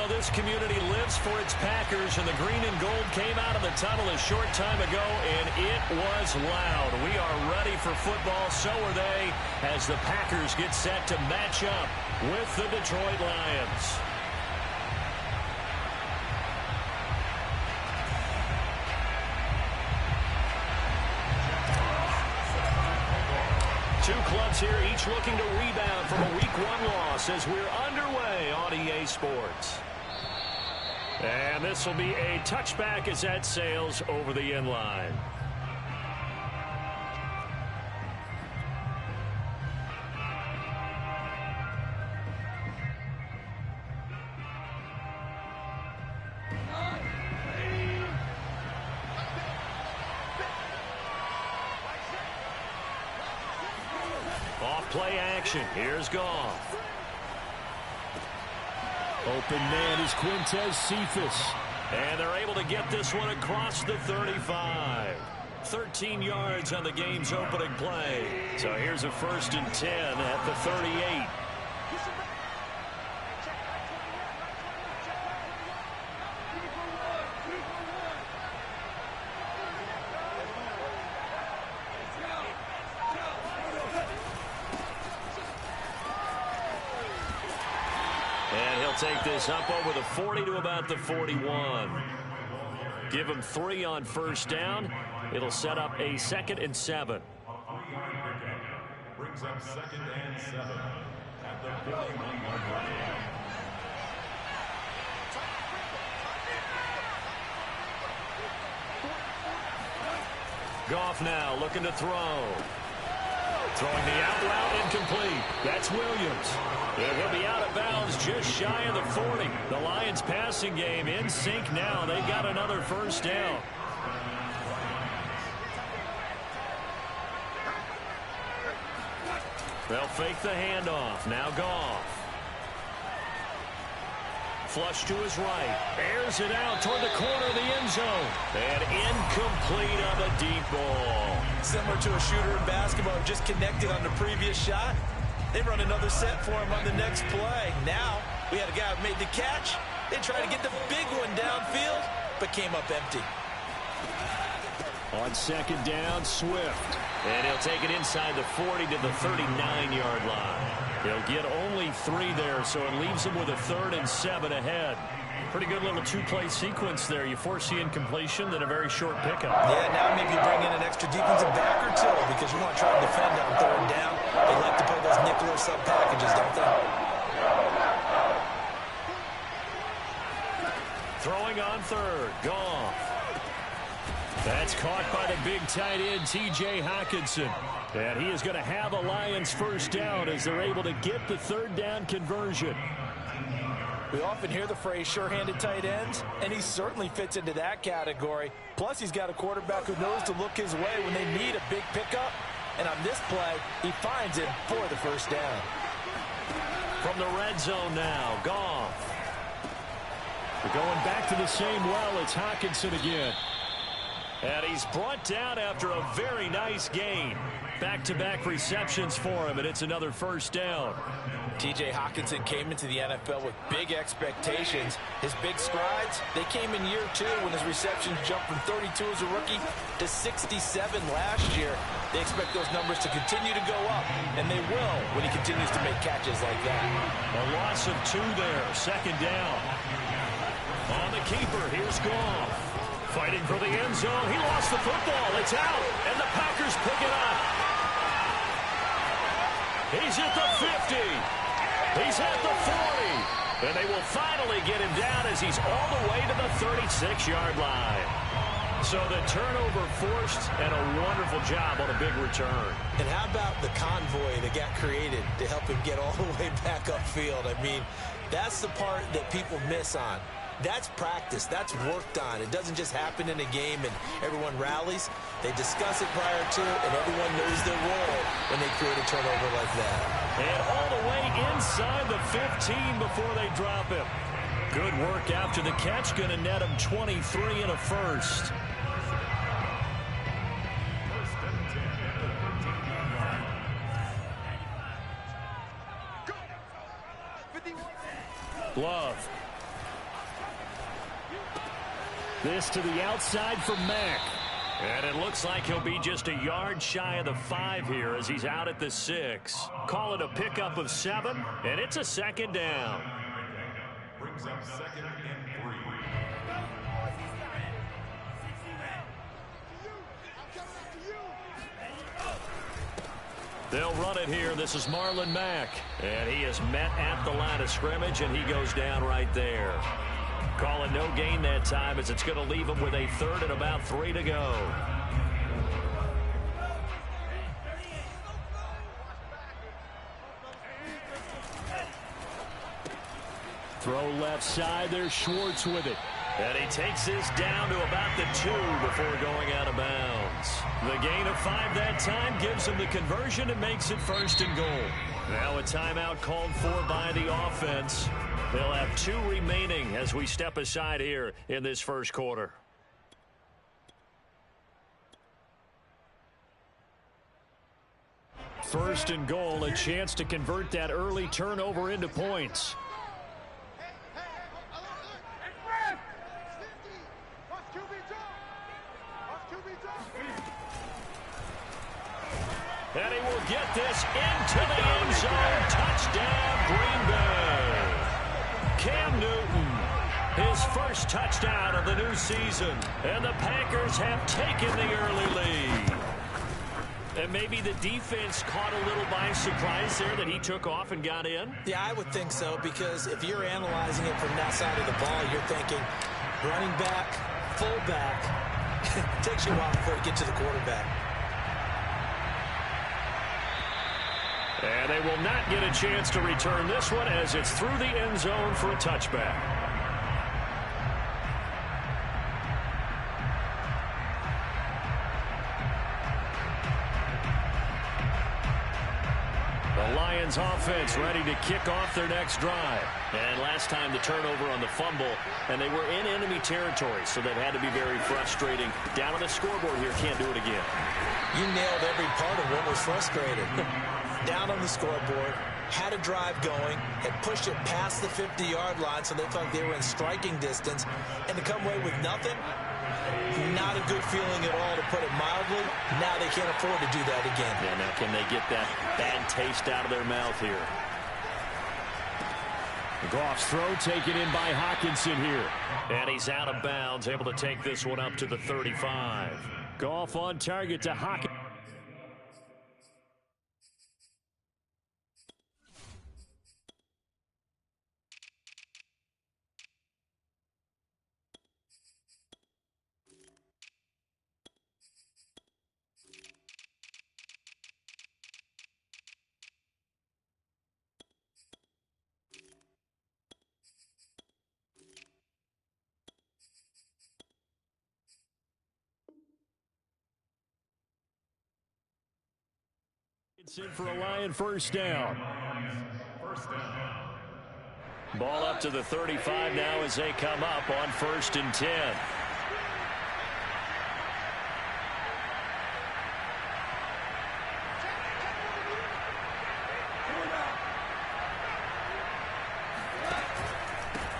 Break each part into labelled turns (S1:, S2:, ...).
S1: know, this community lives for its Packers, and the green and gold came out of the tunnel a short time ago, and it was loud. We are ready for football. So are they, as the Packers get set to match up with the Detroit Lions. Two clubs here, each looking to rebound from a Week 1 loss as we're underway on EA Sports. And this will be a touchback as that sails over the end line. Play action. Here's Goff. Open man is Quintez Cephas. And they're able to get this one across the 35. 13 yards on the game's opening play. So here's a 1st and 10 at the 38. Take this up over the 40 to about the 41. Give them 3 on 1st down. It'll set up a 2nd and 7. Brings up 2nd and 7 at the 41-yard line. Goff now looking to throw. Throwing the out route incomplete. That's Williams. It will be out of bounds just shy of the 40. The Lions passing game in sync now. They've got another 1st down. They'll fake the handoff. Now Goff. Flush to his right. Airs it out toward the corner of the end zone. And incomplete on the deep ball.
S2: Similar to a shooter in basketball, just connected on the previous shot. They run another set for him on the next play. Now, we had a guy who made the catch. They tried to get the big one downfield, but came up empty.
S1: On 2nd down, Swift. And he'll take it inside the 40 to the 39-yard line. He'll get only 3 there, so it leaves him with a 3rd and 7 ahead. Pretty good little 2-play sequence there. You force the incompletion, then a very short pickup.
S2: Yeah, now maybe bring in an extra defensive back or 2 because you want to try to defend on 3rd down. They like to play those nickel or sub packages, don't they?
S1: Throwing on 3rd, Goff. That's caught by the big tight end, T.J. Hockenson. And he is going to have a Lions 1st down as they're able to get the 3rd down conversion.
S2: We often hear the phrase sure-handed tight ends, and he certainly fits into that category. Plus, he's got a quarterback who knows to look his way when they need a big pickup. And on this play, he finds it for the 1st down.
S1: From the red zone now, Goff. We're going back to the same well. It's Hockenson again. And he's brought down after a very nice gain. Back-to-back receptions for him, and it's another 1st down.
S2: T.J. Hockenson came into the NFL with big expectations. His big strides, they came in year 2 when his receptions jumped from 32 as a rookie to 67 last year. They expect those numbers to continue to go up, and they will when he continues to make catches like that.
S1: A loss of 2 there, 2nd down. On the keeper, here's Goff. Fighting for the end zone. He lost the football. It's out, and the Packers pick it up. He's at the 50. He's at the 40. And they will finally get him down as he's all the way to the 36-yard line. So the turnover forced and a wonderful job on a big return.
S2: And how about the convoy that got created to help him get all the way back upfield? I mean, that's the part that people miss on. That's practice. That's worked on. It doesn't just happen in a game and everyone rallies. They discuss it prior to, and everyone knows their role when they create a turnover like that.
S1: And all the way inside the 15 before they drop him. Good work after the catch. Going to net him 23 and a 1st. Love. This to the outside for Mack. And it looks like he'll be just a yard shy of the 5 here as he's out at the 6. Call it a pickup of 7, and it's a second down.
S3: Brings up 2nd and 3.
S1: They'll run it here. This is Marlon Mack. And he is met at the line of scrimmage, and he goes down right there. Call it no gain that time as it's going to leave him with a 3rd and about 3 to go. Throw left side. There's Schwartz with it. And he takes this down to about the 2 before going out of bounds. The gain of 5 that time gives him the conversion and makes it 1st and goal. Now a timeout called for by the offense. They'll have 2 remaining as we step aside here in this first quarter. First and goal, a chance to convert that early turnover into points. And he will get this into the end zone. Touchdown, Green Bay. Cam Newton, his first touchdown of the new season. And the Packers have taken the early lead. And maybe the defense caught a little by surprise there that he took off and got in.
S2: Yeah, I would think so, because if you're analyzing it from that side of the ball, you're thinking running back, fullback. It takes you a while before you get to the quarterback.
S1: And they will not get a chance to return this one as it's through the end zone for a touchback. The Lions offense ready to kick off their next drive. And last time the turnover on the fumble, and they were in enemy territory, so that had to be very frustrating. Down on the scoreboard here, can't do it again.
S2: You nailed every part of what was frustrating. Down on the scoreboard, had a drive going, had pushed it past the 50-yard line so they thought they were in striking distance, and to come away with nothing, not a good feeling at all, to put it mildly. Now they can't afford to do that again.
S1: Yeah, now can they get that bad taste out of their mouth here? Goff's throw taken in by Hawkinson here. And he's out of bounds, able to take this one up to the 35. Goff on target to Hawkinson. It's in for a Lion first down. Ball up to the 35 now as they come up on 1st and 10.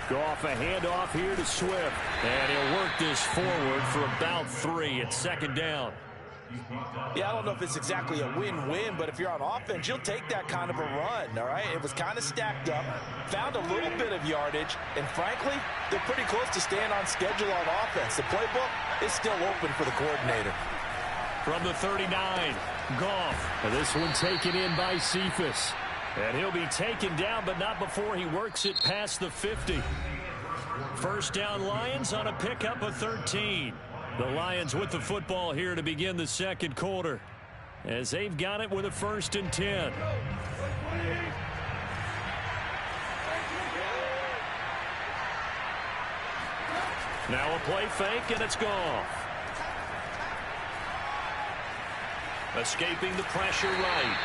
S1: Goff, a handoff here to Swift. And he'll work this forward for about 3. It's 2nd down.
S2: Yeah, I don't know if it's exactly a win-win, but if you're on offense, you'll take that kind of a run, all right? It was kind of stacked up, found a little bit of yardage, and frankly, they're pretty close to staying on schedule on offense. The playbook is still open for the coordinator.
S1: From the 39, Goff. And this one taken in by Cephas. And he'll be taken down, but not before he works it past the 50. First down, Lions on a pickup of 13. The Lions with the football here to begin the second quarter, as they've got it with a 1st and 10. Now a play fake, and it's Goff. Escaping the pressure right.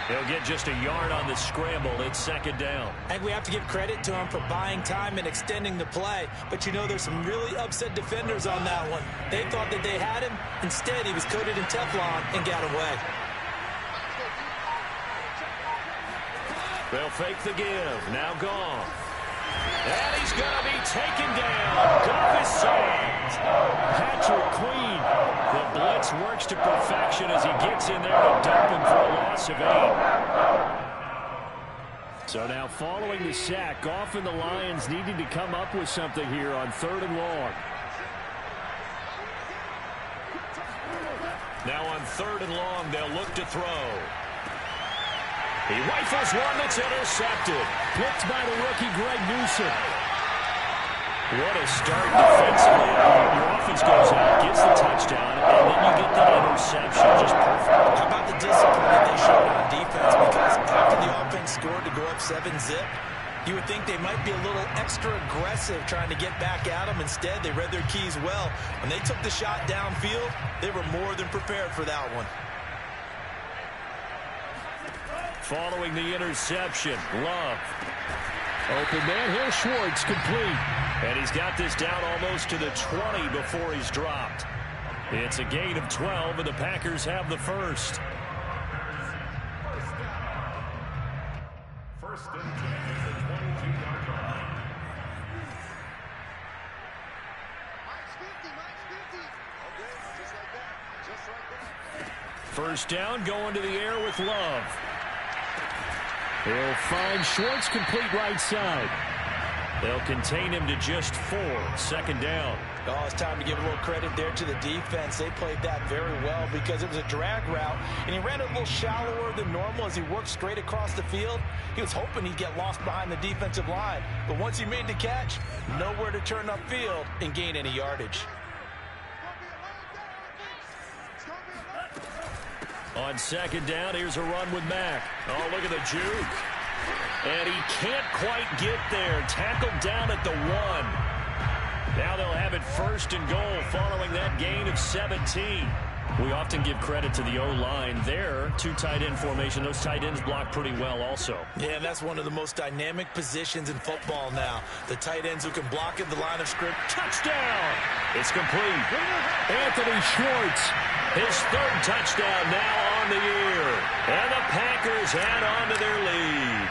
S1: He'll get just a yard on the scramble. It's 2nd down.
S2: I think we have to give credit to him for buying time and extending the play. But, you know, there's some really upset defenders on that one. They thought that they had him. Instead, he was coated in Teflon and got away.
S1: They'll fake the give. Now Goff. And he's going to be taken down. Goff is sacked. Patrick Queen. The blitz works to perfection as he gets in there to dump him for a loss of 8. So now following the sack, Goff and the Lions needing to come up with something here on 3rd and long. Now on 3rd and long, they'll look to throw. He rifles one that's intercepted. Blitzed by the rookie Greg Newsome. What a start defensively. Your offense goes out, gets the touchdown, and then you get that interception. Just perfect. How about the discipline that they showed on defense? Because after the offense scored to go up 7-zip, you would think they might be a little extra aggressive trying to get back at them. Instead, they read their keys well. When they took the shot downfield, they were more than prepared for that one. Following the interception, Love. Open man here, Schwartz, complete. And he's got this down almost to the 20 before he's dropped. It's a gain of 12, and the Packers have the first.
S3: First and 10 at the 22-yard line.
S1: First down, going to the air with Love. He'll find Schwartz, complete right side. They'll contain him to just 4. Second down.
S2: Oh, it's time to give a little credit there to the defense. They played that very well because it was a drag route, and he ran it a little shallower than normal as he worked straight across the field. He was hoping he'd get lost behind the defensive line, but once he made the catch, nowhere to turn upfield and gain any yardage.
S1: On second down, here's a run with Mack. Oh, look at the juke. And he can't quite get there. Tackled down at the 1. Now they'll have it first and goal following that gain of 17. We often give credit to the O-line there. 2 tight end formation. Those tight ends block pretty well also.
S2: Yeah, that's one of the most dynamic positions in football now. The tight ends who can block at the line of scrimmage.
S1: Touchdown! It's complete. Anthony Schwartz, his 3rd touchdown now on the year. And the Packers add on to their lead.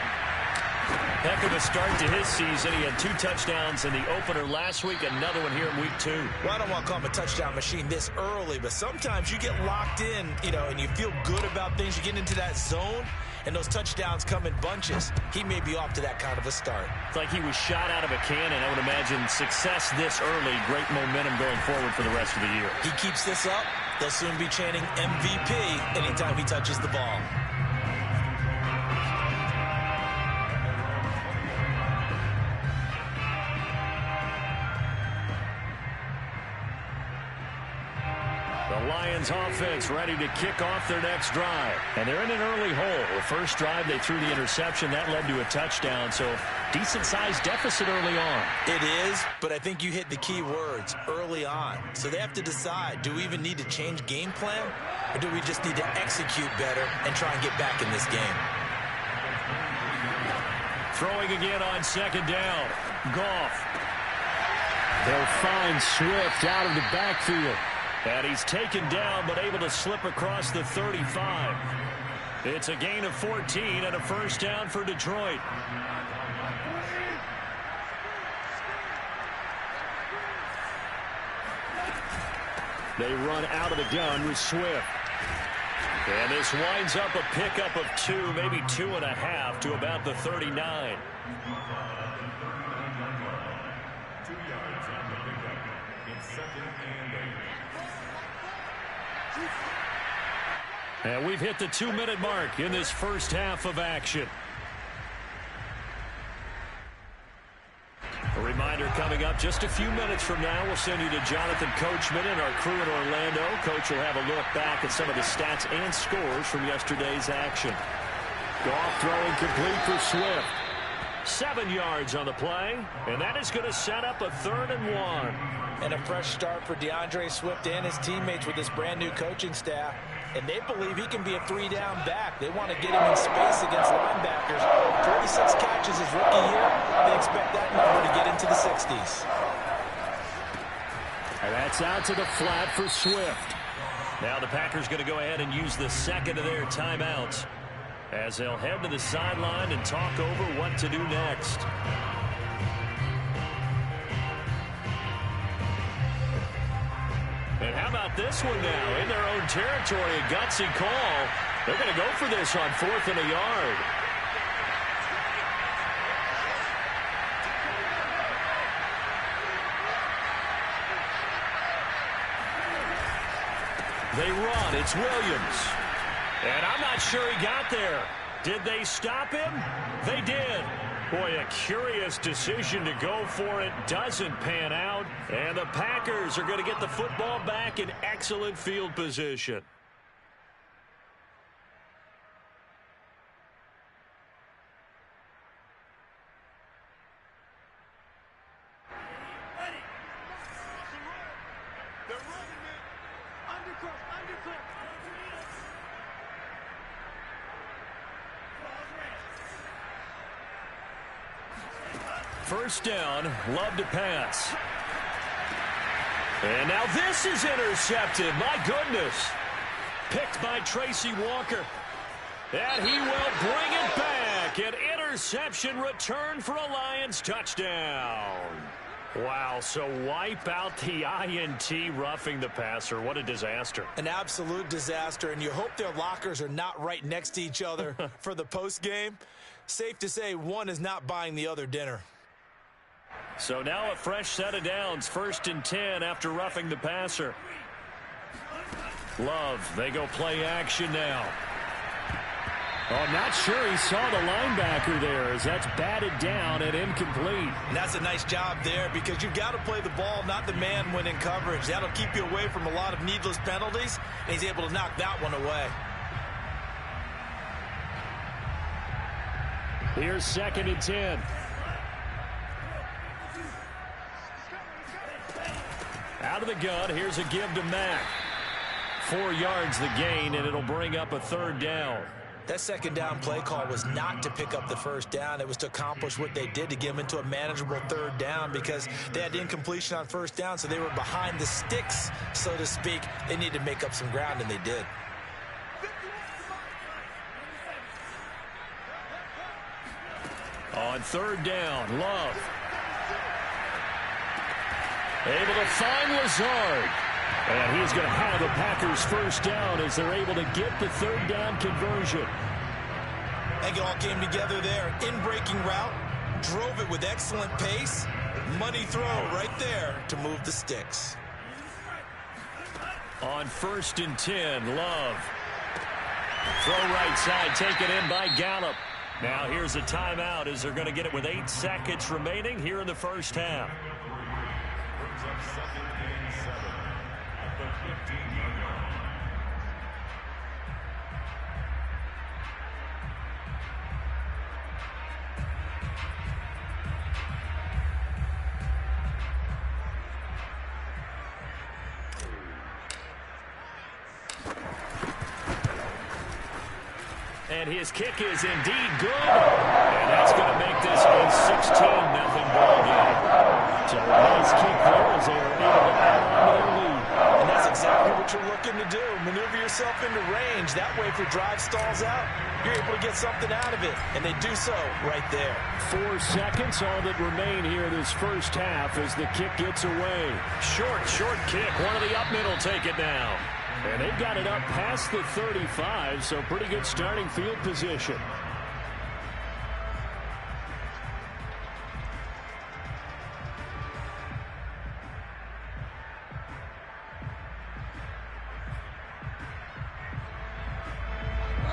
S1: Heck of a start to his season. He had 2 touchdowns in the opener last week, another one here in week 2.
S2: Well, I don't want to call him a touchdown machine this early, but sometimes you get locked in, and you feel good about things. You get into that zone, and those touchdowns come in bunches. He may be off to that kind of a start.
S1: It's like he was shot out of a cannon. I would imagine success this early, great momentum going forward for the rest of the year.
S2: He keeps this up, they'll soon be chanting MVP anytime he touches the ball.
S1: The Lions offense ready to kick off their next drive. And they're in an early hole. The first drive, they threw the interception. That led to a touchdown. So decent-sized deficit early on.
S2: It is, but I think you hit the key words, early on. So they have to decide, do we even need to change game plan? Or do we just need to execute better and try and get back in this game?
S1: Throwing again on second down. Goff. They'll find Swift out of the backfield. And he's taken down, but able to slip across the 35. It's a gain of 14 and a first down for Detroit. They run out of the gun with Swift. And this winds up a pickup of 2, maybe 2.5 to about the 39.
S3: 2 yards on the pickup. It's 2nd and 8.
S1: And we've hit the 2-minute mark in this first half of action. A reminder coming up just a few minutes from now. We'll send you to Jonathan Coachman and our crew in Orlando. Coach will have a look back at some of the stats and scores from yesterday's action. Goff throwing complete for Swift. 7 yards on the play, and that is going to set up a 3rd and 1.
S2: And a fresh start for DeAndre Swift and his teammates with this brand new coaching staff. And they believe he can be a 3-down back. They want to get him in space against linebackers. 46 catches his rookie year. They expect that number to get into the 60s.
S1: And that's out to the flat for Swift. Now the Packers going to go ahead and use the second of their timeouts as they'll head to the sideline and talk over what to do next. And how about this one now? In their own territory, a gutsy call. They're going to go for this on 4th and a yard. They run. It's Williams. And I'm not sure he got there. Did they stop him? They did. Boy, a curious decision to go for it. Doesn't pan out. And the Packers are going to get the football back in excellent field position. First down, Love to pass. And now this is intercepted. My goodness. Picked by Tracy Walker. And he will bring it back. An interception return for a Lions touchdown. Wow, so wipe out the INT, roughing the passer. What a disaster.
S2: An absolute disaster, and you hope their lockers are not right next to each other for the postgame. Safe to say one is not buying the other dinner.
S1: So now a fresh set of downs, 1st and 10 after roughing the passer. Love, they go play action now. Oh, I'm not sure he saw the linebacker there as that's batted down and incomplete.
S2: And that's a nice job there because you've got to play the ball, not the man when in coverage. That'll keep you away from a lot of needless penalties, and he's able to knock that one away.
S1: Here's 2nd and 10. Out of the gun, here's a give to Mack. 4 yards the gain, and it'll bring up a 3rd down.
S2: That 2nd down play call was not to pick up the 1st down. It was to accomplish what they did to get them into a manageable 3rd down because they had incompletion on 1st down, so they were behind the sticks, so to speak. They needed to make up some ground, and they did.
S1: On 3rd down, Love. Able to find Lazard. And he's going to have the Packers 1st down as they're able to get the 3rd down conversion.
S2: I think it all came together there. In-breaking route, drove it with excellent pace. Money throw right there to move the sticks.
S1: On 1st and 10, Love. Throw right side, taken in by Gallup. Now here's a timeout as they're going to get it with 8 seconds remaining here in the 1st half.
S3: Brings up 2nd and 7 at the 15-yard line.
S1: And his kick is indeed good. And that's going to make this a 16-0 ball game. So a nice kick there as they are able to add on to their lead.
S2: And that's exactly what you're looking to do. Maneuver yourself into range. That way, if your drive stalls out, you're able to get something out of it. And they do so right there.
S1: 4 seconds, all that remain here this 1st half as the kick gets away. Short kick. One of the up middle take it now. And they've got it up past the 35, so pretty good starting field position.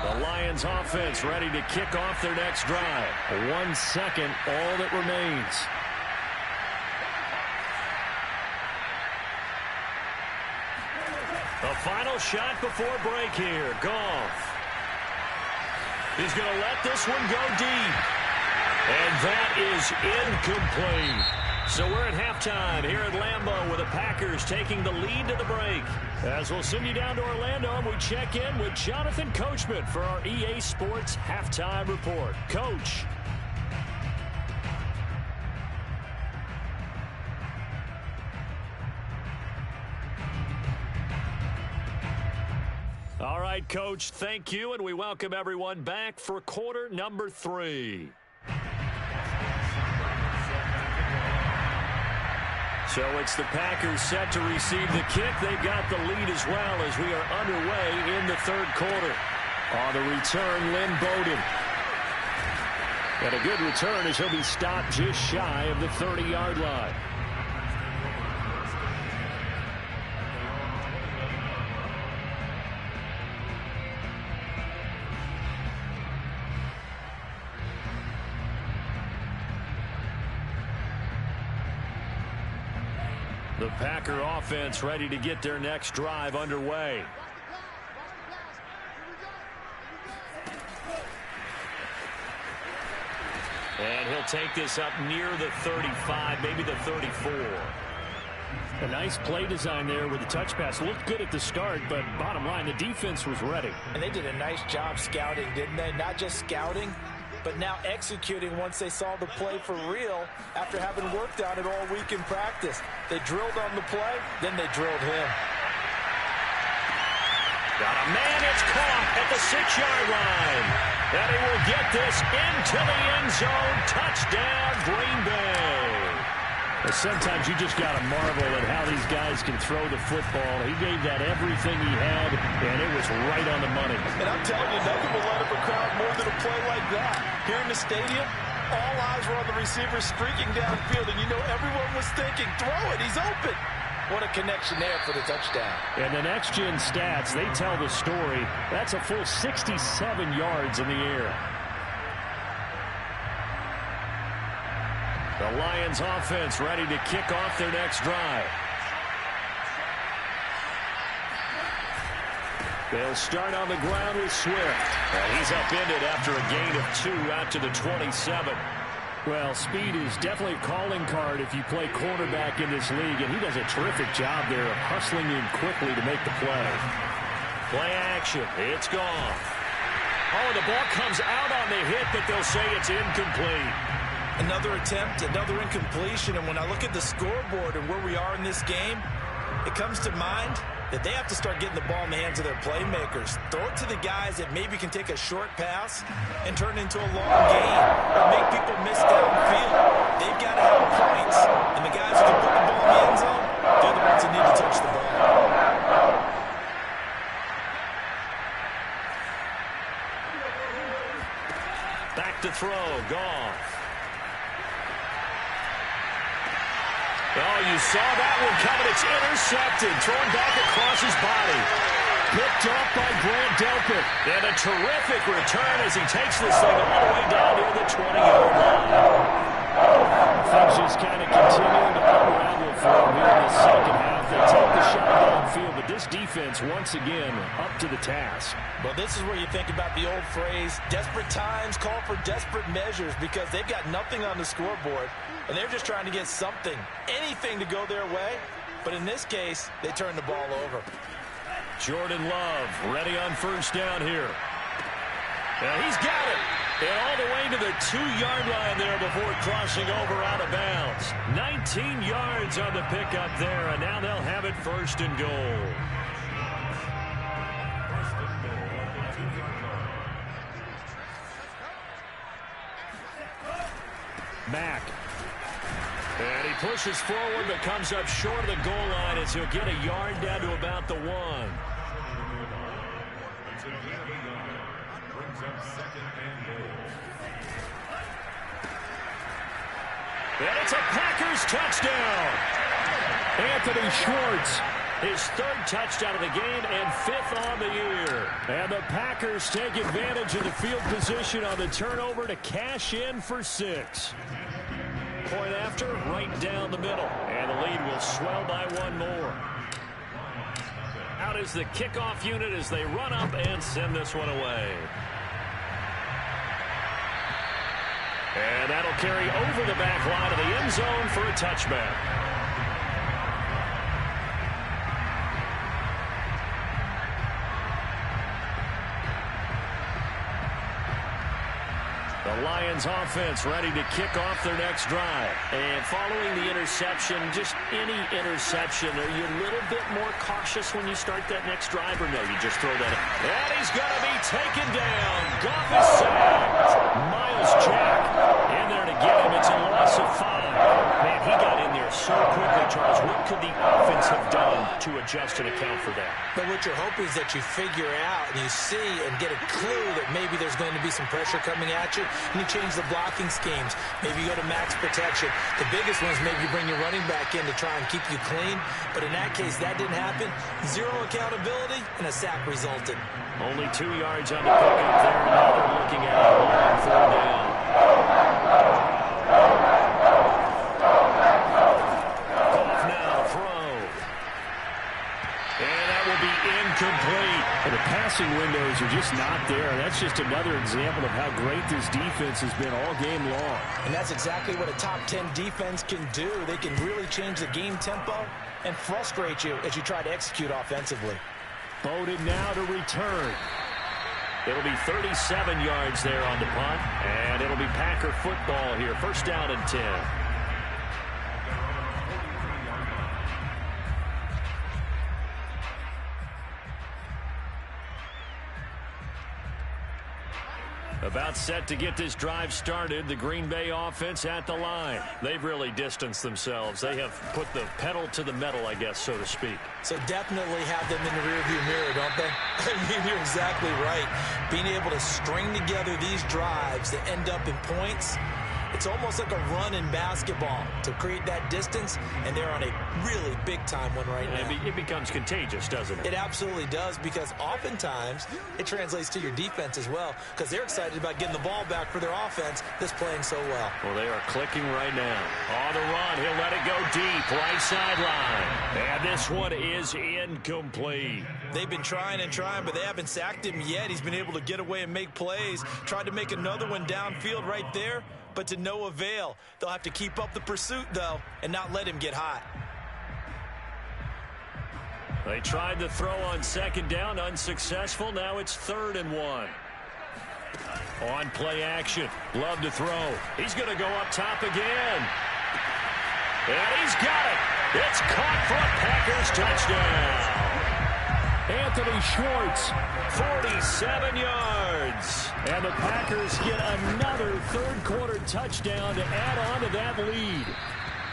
S1: The Lions offense ready to kick off their next drive. 1 second, all that remains. The final shot before break here. Goff. He's going to let this one go deep. And that is incomplete. So we're at halftime here at Lambeau with the Packers taking the lead to the break. As we'll send you down to Orlando and we check in with Jonathan Coachman for our EA Sports Halftime Report. Coach. All right, Coach, thank you, and we welcome everyone back for quarter number 3. So it's the Packers set to receive the kick. They've got the lead as well as we are underway in the third quarter. On the return, Lynn Bowden. And a good return as he'll be stopped just shy of the 30-yard line. The Packer offense ready to get their next drive underway. And he'll take this up near the 35, maybe the 34. A nice play design there with the touch pass. Looked good at the start, but bottom line, the defense was ready.
S2: And they did a nice job scouting, didn't they? Not just scouting, but now executing once they saw the play for real after having worked on it all week in practice. They drilled on the play, then they drilled him.
S1: Got a man, it's caught at the 6-yard line. And he will get this into the end zone. Touchdown, Green Bay. Sometimes you just got to marvel at how these guys can throw the football. He gave that everything he had, and it was right on the money.
S2: And I'm telling you, nothing will light up a crowd more than a play like that. Here in the stadium, all eyes were on the receiver streaking downfield, and you know everyone was thinking, throw it, he's open. What a connection there for the touchdown.
S1: And the next-gen stats, they tell the story. That's a full 67 yards in the air. The Lions offense ready to kick off their next drive. They'll start on the ground with Swift. And he's upended after a gain of 2 out to the 27. Well, speed is definitely a calling card if you play quarterback in this league, and he does a terrific job there of hustling in quickly to make the play. Play action. It's gone. Oh, the ball comes out on the hit, but they'll say it's incomplete.
S2: Another attempt, another incompletion, and when I look at the scoreboard and where we are in this game, it comes to mind that they have to start getting the ball in the hands of their playmakers. Throw it to the guys that maybe can take a short pass and turn it into a long gain or make people miss downfield. They've got to have points, and the guys who can put the ball in the end zone, they're the ones that need to touch the ball.
S1: Back to throw, Goff. Oh, you saw that one coming. It's intercepted. Thrown back across his body. Picked off by Grant Delpit. And a terrific return as he takes this thing all the way down near the 20-yard line. Things just kind of continuing to unravel for him here in the second half. They take the shot downfield, but this defense, once again, up to the task.
S2: Well, this is where you think about the old phrase, desperate times call for desperate measures, because they've got nothing on the scoreboard, and they're just trying to get something, anything to go their way. But in this case, they turn the ball over.
S1: Jordan Love ready on first down here. And he's got it. And all the way to the 2-yard line there before crossing over out of bounds. 19 yards on the pickup there, and now they'll have it first and goal. Mack. And he pushes forward but comes up short of the goal line as he'll get a yard down to about the 1. And it's a Packers touchdown. Anthony Schwartz, his 3rd touchdown of the game and 5th on the year. And the Packers take advantage of the field position on the turnover to cash in for 6. Point after, right down the middle. And the lead will swell by 1 more. Out is the kickoff unit as they run up and send this one away. And that'll carry over the back line of the end zone for a touchback. The Lions offense ready to kick off their next drive. And following the interception, just any interception, are you a little bit more cautious when you start that next drive, or no, you just throw that in? And he's going to be taken down. Goff is sacked. Miles Jack in there to get him. It's a loss of 5. Man, he got in there so quickly trying to adjust and account for that.
S2: But what you're hoping is that you figure out and you see and get a clue that maybe there's going to be some pressure coming at you, and you change the blocking schemes. Maybe you go to max protection. The biggest one is maybe you bring your running back in to try and keep you clean. But in that case, that didn't happen. Zero accountability, and a sack resulted.
S1: Only 2 yards on the pickup there. Now they're looking at a long third down. Off now, throw. And that will be incomplete.
S4: And the passing windows are just not there. That's just another example of how great this defense has been all game long.
S2: And that's exactly what a top 10 defense can do. They can really change the game tempo and frustrate you as you try to execute offensively.
S1: Bowden now to return. It'll be 37 yards there on the punt, and it'll be Packer football here. First down and 10. About set to get this drive started. The Green Bay offense at the line. They've really distanced themselves. They have put the pedal to the metal, I guess, so to speak.
S2: So definitely have them in the rearview mirror, don't they? I mean, you're exactly right. Being able to string together these drives that end up in points, it's almost like a run in basketball to create that distance, and they're on a really big-time one right now.
S1: It becomes contagious, doesn't it?
S2: It absolutely does, because oftentimes it translates to your defense as well, because they're excited about getting the ball back for their offense that's playing so well.
S1: Well, they are clicking right now. On the run, he'll let it go deep, right sideline. And this one is incomplete.
S2: They've been trying and trying, but they haven't sacked him yet. He's been able to get away and make plays. Tried to make another one downfield right there, but to no avail. They'll have to keep up the pursuit, though, and not let him get hot.
S1: They tried to throw on second down, unsuccessful. Now it's 3rd and 1. On play action. Love to throw. He's going to go up top again. And he's got it. It's caught for a Packers touchdown. Anthony Schwartz, 47 yards. And the Packers get another third-quarter touchdown to add on to that lead.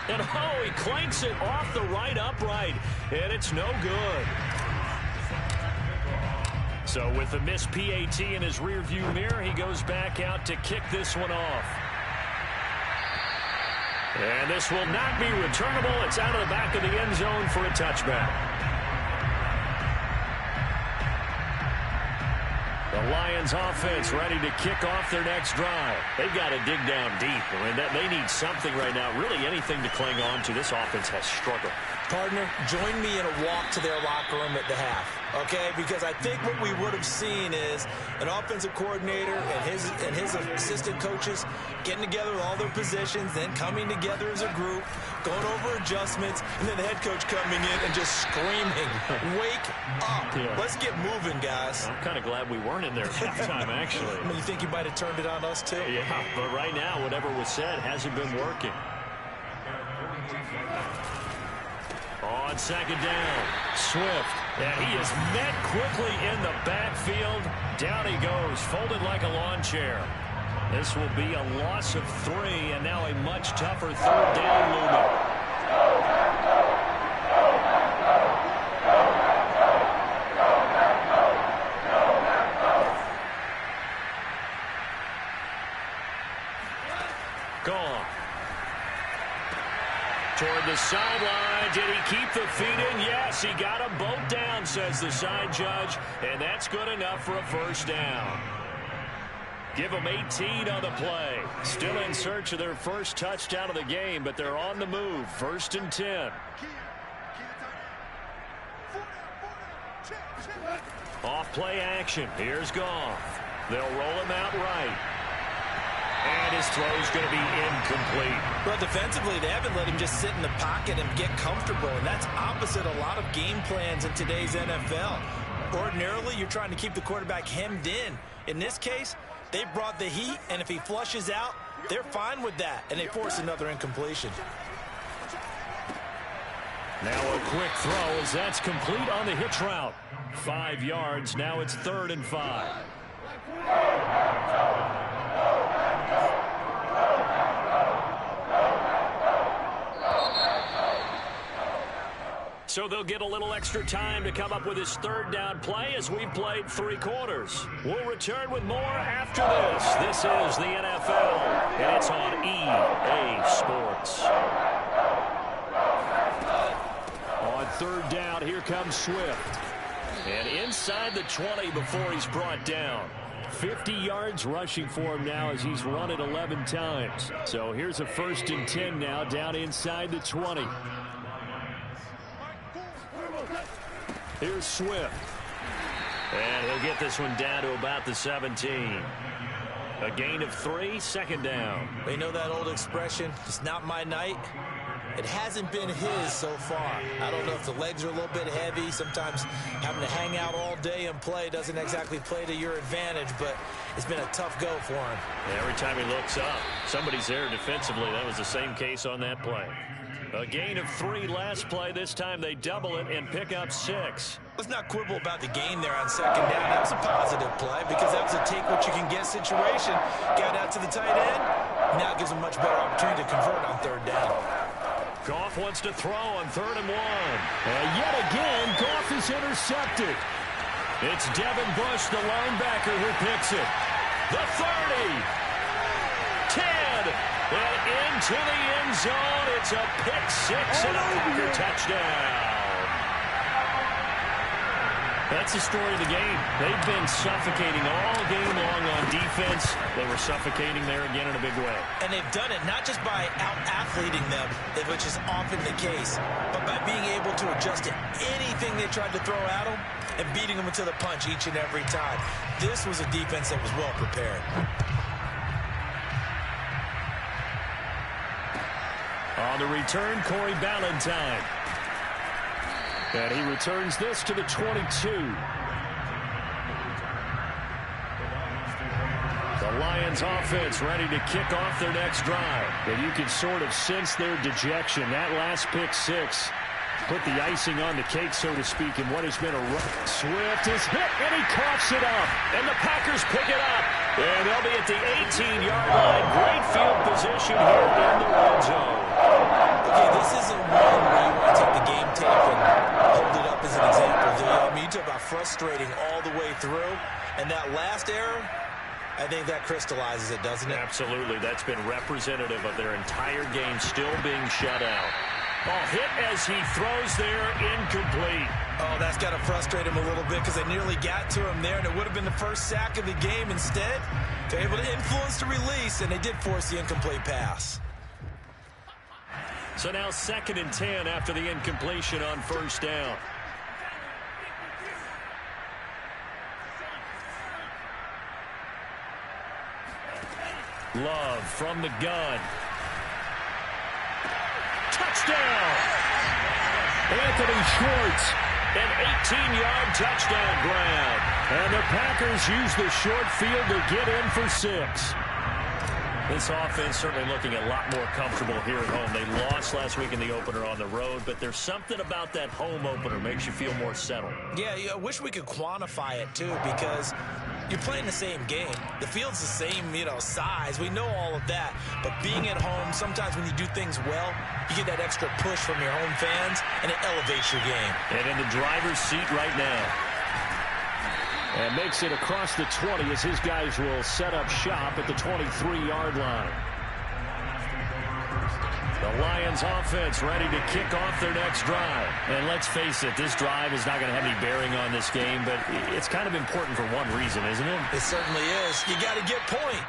S1: And, oh, he clanks it off the right upright, and it's no good. So with the missed PAT in his rearview mirror, he goes back out to kick this one off. And this will not be returnable. It's out of the back of the end zone for a touchback. The Lions offense ready to kick off their next drive. They've got to dig down deep. I mean, they need something right now, really anything to cling on to. This offense has struggled.
S2: Partner, join me in a walk to their locker room at the half, okay? Because I think what we would have seen is an offensive coordinator and his assistant coaches getting together with all their positions, then coming together as a group, going over adjustments, and then the head coach coming in and just screaming, "Wake up. Yeah. Let's get moving, guys."
S1: I'm kind of glad we weren't in there at halftime, actually.
S2: I mean, you think you might have turned it on us, too?
S1: Yeah, but right now, whatever was said hasn't been working. On second down, Swift. And he is met quickly in the backfield. Down he goes, folded like a lawn chair. This will be a loss of 3, and now a much tougher third down looming. Gone. Toward the sideline. Did he keep the feet in? Yes, he got them both down, says the side judge. And that's good enough for a first down. Give them 18 on the play. Still in search of their first touchdown of the game, but they're on the move. 1st and 10. Off play action. Here's Goff. They'll roll him out right. And his throw's going to be incomplete.
S2: Well, defensively, they haven't let him just sit in the pocket and get comfortable, and that's opposite a lot of game plans in today's NFL. Ordinarily, you're trying to keep the quarterback hemmed in. In this case, they brought the heat, and if he flushes out, they're fine with that, and they force another incompletion.
S1: Now a quick throw as that's complete on the hitch route. 5 yards. Now it's 3rd and 5. So they'll get a little extra time to come up with his third down play as we've played 3 quarters. We'll return with more after this. This is the NFL, and it's on EA Sports. On third down, here comes Swift. And inside the 20 before he's brought down. 50 yards rushing for him now as he's run it 11 times. So here's a 1st and 10 now down inside the 20. Here's Swift. And he'll get this one down to about the 17. A gain of 3, 2nd down.
S2: You know that old expression, it's not my night? It hasn't been his so far. I don't know if the legs are a little bit heavy. Sometimes having to hang out all day and play doesn't exactly play to your advantage, but it's been a tough go for him.
S1: Every time he looks up, somebody's there defensively. That was the same case on that play. A gain of 3 last play. This time they double it and pick up 6.
S2: Let's not quibble about the gain there on 2nd down. That was a positive play because that was a take-what-you-can-get situation. Got out to the tight end. Now it gives him much better opportunity to convert on 3rd down.
S1: Goff wants to throw on 3rd and 1. And yet again, Goff is intercepted. It's Devin Bush, the linebacker, who picks it. The 30. 10. And into the end zone. It's a pick 6 and a Packer touchdown. That's the story of the game. They've been suffocating all game long on defense. They were suffocating there again in a big way.
S2: And they've done it not just by out-athleting them, which is often the case, but by being able to adjust to anything they tried to throw at them and beating them into the punch each and every time. This was a defense that was well prepared.
S1: On the return, Corey Ballantyne. And he returns this to the 22. The Lions offense ready to kick off their next drive. And you can sort of sense their dejection. That last pick 6 put the icing on the cake, so to speak, in what has been a rough. Swift is hit, and he coughs it up. And the Packers pick it up. And they'll be at the 18-yard line. Great field position here in the red zone.
S2: Okay, this isn't one where you want to take the game tape and hold it up as an example. I mean, you talk about frustrating all the way through. And that last error, I think that crystallizes it, doesn't it?
S1: Absolutely. That's been representative of their entire game still being shut out. Ball hit as he throws there, incomplete.
S2: Oh, that's got to frustrate him a little bit because they nearly got to him there, and it would have been the first sack of the game. Instead, they're able to influence the release, and they did force the incomplete pass.
S1: So now 2nd and 10 after the incompletion on 1st down. Love from the gun. Touchdown! Anthony Schwartz, an 18-yard touchdown grab. And the Packers use the short field to get in for 6. This offense certainly looking a lot more comfortable here at home. They lost last week in the opener on the road, but there's something about that home opener makes you feel more settled.
S2: Yeah, I wish we could quantify it, too, because you're playing the same game. The field's the same, size. We know all of that. But being at home, sometimes when you do things well, you get that extra push from your home fans, and it elevates your game.
S1: And in the driver's seat right now. And makes it across the 20 as his guys will set up shop at the 23-yard line. The Lions offense ready to kick off their next drive. And let's face it, this drive is not going to have any bearing on this game, but it's kind of important for one reason, isn't it?
S2: It certainly is. You got to get point.